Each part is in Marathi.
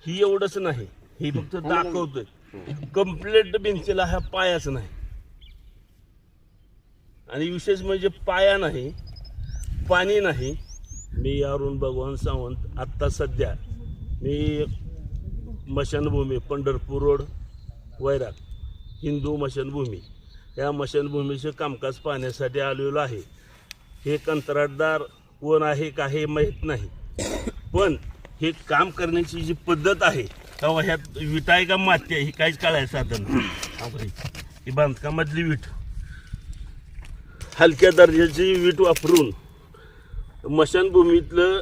ही एवढंच नाही, ही फक्त दाखवतोय. कम्प्लीट भिंतीला हा पायाच नाही. आणि विशेष म्हणजे पाया नाही, पाणी नाही. मी अरुण भगवान सावंत, आत्ता सध्या मी मशानभूमी पंढरपूर रोड वैराग हिंदू मशानभूमी या मशानभूमीचे कामकाज पाहण्यासाठी आलेलो आहे. हे कंत्राटदार कोण आहे का हे माहीत नाही, पण हे काम करण्याची जी पद्धत आहे तेव्हा ह्यात विटा आहे का माती आहे ही काहीच कळायचं साधन नाही. ही बांधकामातली वीट हलक्या दर्जाची वीट वापरून मशानभूमीतलं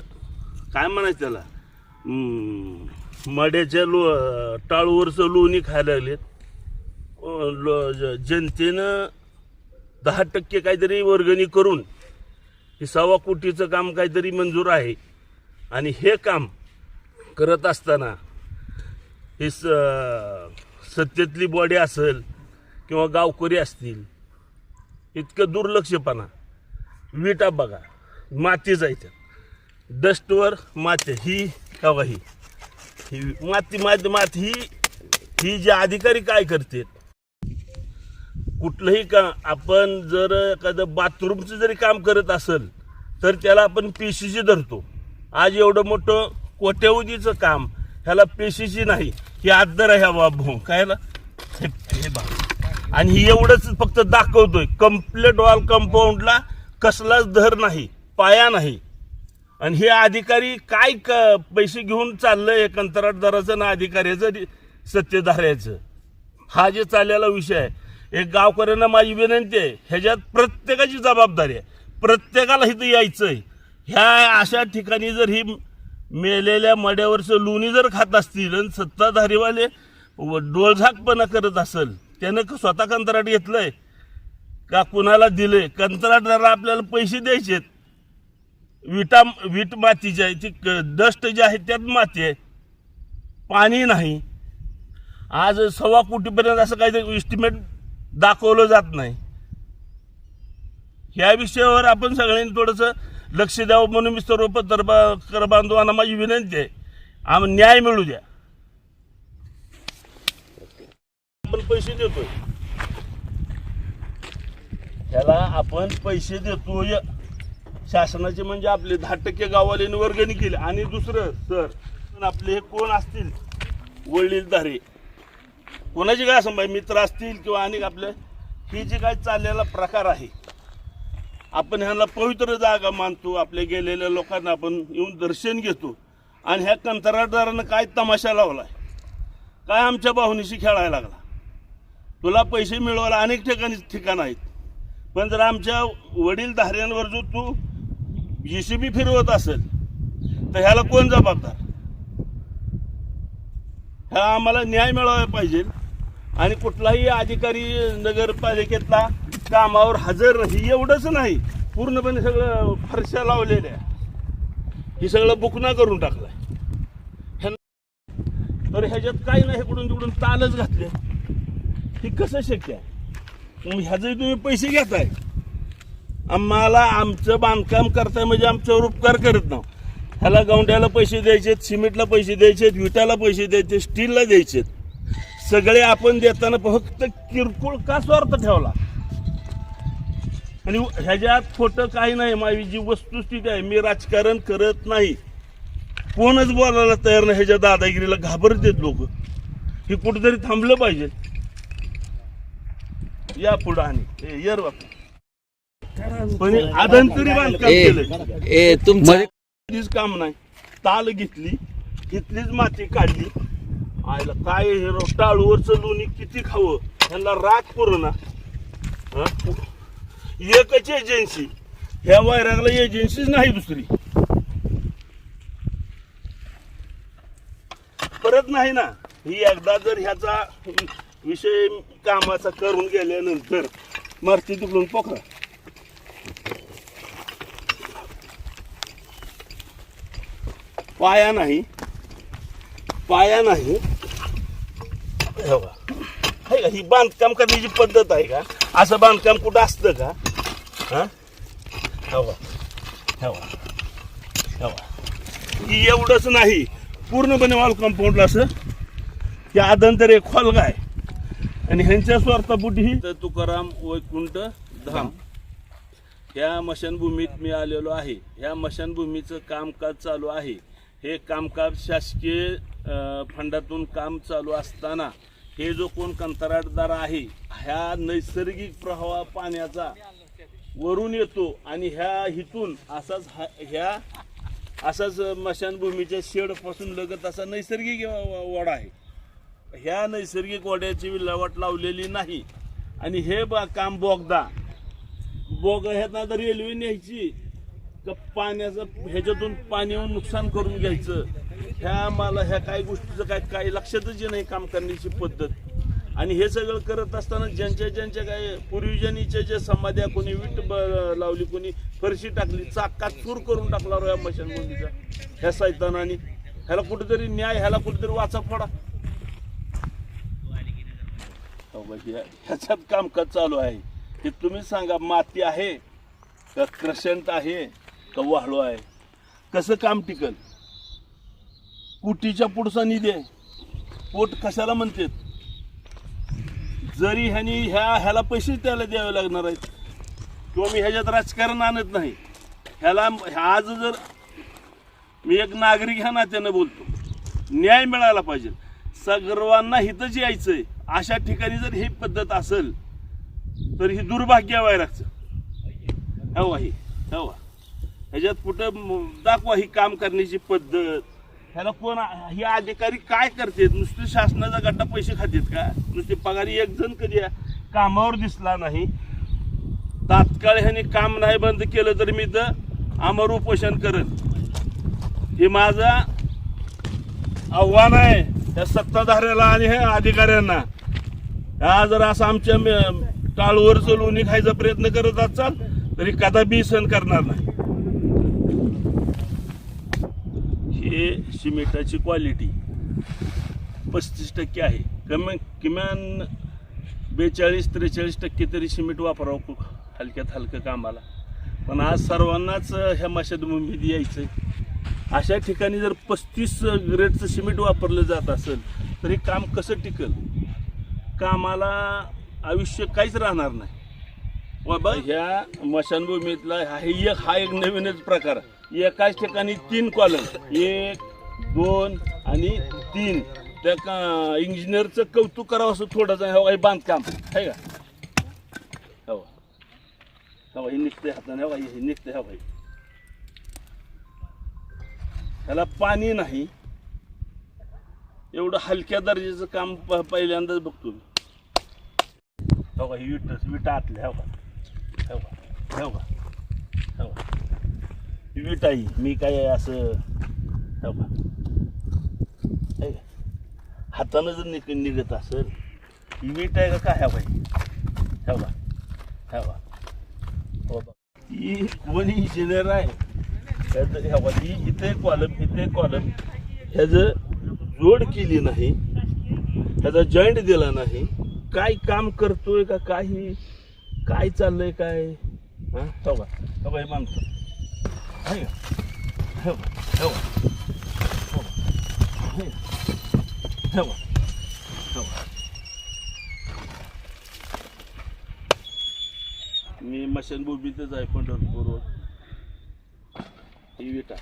काय म्हणायचं त्याला मड्याच्या टाळूवरचं लोणी खायला लागलेत. जनतेनं 10% काहीतरी वर्गणी करून हे 1.25 कोटीचं काम काहीतरी मंजूर आहे. आणि हे काम करत असताना हे सत्तेतली बॉडी असेल किंवा गावकरी असतील, इतकं दुर्लक्षपणा. विटा बघा माती जायचं, डस्टवर माती, ही का ही माती माती माती ही जे अधिकारी काय करतात. कुठलंही काम आपण जर एखादं बाथरूमचं जरी काम करत असेल तर त्याला आपण PCC धरतो. आज एवढं मोठं कोट्यवधीचं काम ह्याला PCC नाही, ही आदर आहे बाबू कायला. आणि ही एवढंच फक्त दाखवतोय. कम्प्लीट वॉल कंपाऊंडला कसलाच धर नाही, पाया नाही. आणि हे अधिकारी काय पैसे घेऊन चाललंय कंत्राटदाराचं ना अधिकाऱ्याचं सत्तेधाऱ्याचं, हा जे चाललेला विषय आहे. एक गावकऱ्यांना माझी विनंती आहे, ह्याच्यात प्रत्येकाची जबाबदारी आहे. प्रत्येकाला इथं यायचंय. ह्या अशा ठिकाणी जर ही मेलेल्या मड्यावरचं लोणी जर खात असतील आणि सत्ताधारीवाले डोळझाकपणा करत असेल, त्यानं स्वतः कंत्राट घेतलंय का कुणाला दिलंय. कंत्राटदाराला आपल्याला पैसे द्यायचेत. वीट मातीची आहे, ती डस्ट जी आहे त्यात माती आहे, पाणी नाही. आज 1.25 कोटीपर्यंत असं काहीतरी इस्टिमेट दाखवलं जात नाही. ह्या विषयावर आपण सगळ्यांनी थोडंसं लक्ष द्यावं म्हणून मी सर्व पत्रकार बांधवांना माझी विनंती आहे, आम्हाला न्याय मिळू द्या. आपण पैसे देतोय, ह्याला आपण पैसे देतोय शासनाचे, म्हणजे आपले 10% गाववाल्यांनी वर्गणी केली. आणि दुसरं सर आपले हे कोण असतील वडीलधारे, कोणाचे काय असं मित्र असतील किंवा अनेक आपले, ही जी काय चाललेला प्रकार आहे, आपण ह्याला पवित्र जागा मानतो. आपल्या गेलेल्या लोकांना आपण येऊन दर्शन घेतो. आणि ह्या कंत्राटदारानं काय तमाशा लावलाय, काय आमच्या भावनेशी खेळायला लागला. तुला पैसे मिळवायला अनेक ठिकाण आहेत, पण जर आमच्या वडीलधाऱ्यांवर जो तू JCB फिरवत असेल तर ह्याला कोण जबाबदार. ह्या आम्हाला न्याय मिळाला पाहिजे. आणि कुठलाही अधिकारी नगरपालिकेतला कामावर हजर नाही, एवढंच नाही, पूर्णपणे सगळं फरशा लावलेल्या, हे सगळं बुकना करून टाकलाय. तर ह्याच्यात काही नाही, इकडून तिकडून तालच घातले. हे कसं शक्य आहे. ह्याचे तुम्ही पैसे घेताय, आम्हाला आमचं बांधकाम करताय म्हणजे आमच्यावर उपकार करत ना. ह्याला गौंड्याला पैसे द्यायचेत, सिमेंटला पैसे द्यायचेत, विटाला पैसे द्यायचे, स्टीलला द्यायचेत. सगळे आपण देताना फक्त किरकोळ का स्वार्थ ठेवला. आणि ह्याच्यात खोटं काही नाही. माझी जी वस्तुस्थिती आहे, मी राजकारण करत नाही, कोणच बोलायला तयार नाही. ह्याच्या दादागिरीला घाबरतात लोक. हे कुठेतरी थांबलं पाहिजे. या पुढं आणि यर बापू पण आदंतरी बांधकाम केलं, तुमचं काम नाही. ताल घेतली, घेतलीच माती काढली. आयला काय टाळूवरचं लोणी किती खावं, ह्यांना राग पुरना. एकच एजन्सी, ह्या वैरागला एजन्सीच नाही दुसरी. परत नाही ना. ही एकदा जर ह्याचा विषय कामाचा करून गेल्यानंतर मारती तिकडून पोखरा. पाया नाही, पाया नाही. आहे का ही बांधकाम करण्याची पद्धत आहे का. असं बांधकाम कुठं असतं का. एवढंच नाही, पूर्णपणे वॉल कंपाऊंडला असं हे आदंतर एक खोलगा आहे आणि ह्यांच्या स्वार्थापोटी तुकाराम वैकुंठ धाम ह्या मशानभूमीत मी आलेलो आहे. ह्या मशानभूमीचं कामकाज चालू आहे. हे कामकाज शासकीय फंडातून काम चालू असताना हे जो कोण कंत्राटदार आहे ह्या नैसर्गिक प्रवाह पाण्याचा वरून येतो आणि ह्या हितून असाच मशानभूमीच्या शेडपासून लगत असा नैसर्गिक ओढा आहे. ह्या नैसर्गिक ओढ्याची विल्हेवाट लावलेली नाही आणि हे काम बोग ह्यात तर रेल्वे न्यायची का पाण्याचं ह्याच्यातून पाणी येऊन नुकसान करून घ्यायचं ह्या काही गोष्टीचं काय लक्षातच नाही काम करण्याची पद्धत. आणि हे सगळं करत असताना ज्यांच्या काय पूर्वजांच्या ज्या समाध्या कोणी वीट लावली कोणी फरशी टाकली चाकात चूर करून टाकला ह्या मशानभूमीचा ह्या सैतानाने. ह्याला कुठेतरी न्याय ह्याला कुठेतरी वाचा फोडा. ह्याच्यात कामकाज चालू आहे. हे तुम्ही सांगा माती आहे का क्रशंट आहे का वाळू आहे कसं काम टिकल. कुटीच्या पुढचा निधी आहे पोट कशाला म्हणतात. जरी ह्याला पैसे त्याला द्यावे लागणार आहेत किंवा मी ह्याच्यात राजकारण आणत नाही. ह्याला आज जर मी एक नागरिक ह्या नात्यानं बोलतो न्याय मिळायला पाहिजे. सर्वांना हितच यायचंय अशा ठिकाणी जर ही पद्धत असेल तर ही दुर्भाग्य व्हायला लागतं. हवा ह्याच्यात कुठं दाखवा ही काम करण्याची पद्धत. ह्याला कोण ही अधिकारी काय करतात. नुसते शासनाचा गट्टा पैसे खातात का. नुसते पगारी एक जण कधी कामावर दिसला नाही. तात्काळ ह्याने काम नाही बंद केलं तर मी तर अमर उपोषण करेन. हे माझं आव्हान आहे या सत्ताधाऱ्याला आणि ह्या अधिकाऱ्यांना. हा जर असं आमच्या टाळूवर चलवून खायचा प्रयत्न करत असाल तरी कदापि सहन करणार नाही. हे सिमेंटाची क्वालिटी 35% आहे. किमान 42-43% तरी सिमेंट वापरावं हलक्यात हलकं कामाला. पण आज सर्वांनाच ह्या मशानभूमीत यायचं. अशा ठिकाणी जर 35 ग्रेडचं सिमेंट वापरलं जात असेल तरी काम कसं टिकल. कामाला आयुष्य काहीच राहणार नाही. बाबा ह्या मशानभूमीतला हा एक नवीनच प्रकार. एकाच ठिकाणी 3 कॉलम 1, 2 आणि 3 त्या इंजिनियरचं कौतुक करावं असं थोडंसं हे बांधकाम आहे का. हो हे निघते हाताने हे निघते ह्याला पाणी नाही. एवढं हलक्या दर्जाचं काम पहिल्यांदाच बघतो मी. ही विटा आतल्या वीट आहे. मी काय असं हातानं जर निघत असेल ही वीट आहे का काय ही कोणी इंजिनियर आहे इथे कॉलम ह्याचं जोड केली नाही ह्याचा जॉईंट दिला नाही. काय काम करतोय का काही काय चाललंय काय हे मानतो मी मशानभूमीतच आहे पंढरपूरवर. ही विटा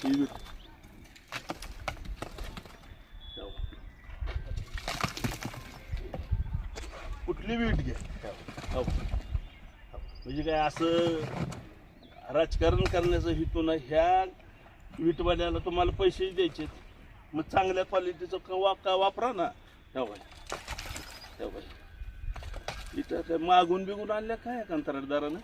ही विटा कुठली वीट घ्या. म्हणजे काय असं राजकारण करण्याचा हेतू नाही. ह्या वीटवाल्याला तुम्हाला पैसे द्यायचे मग चांगल्या क्वालिटीचं वापरा ना. इथं काय मागून बिगून आणल्या काय कंत्राटदारानं.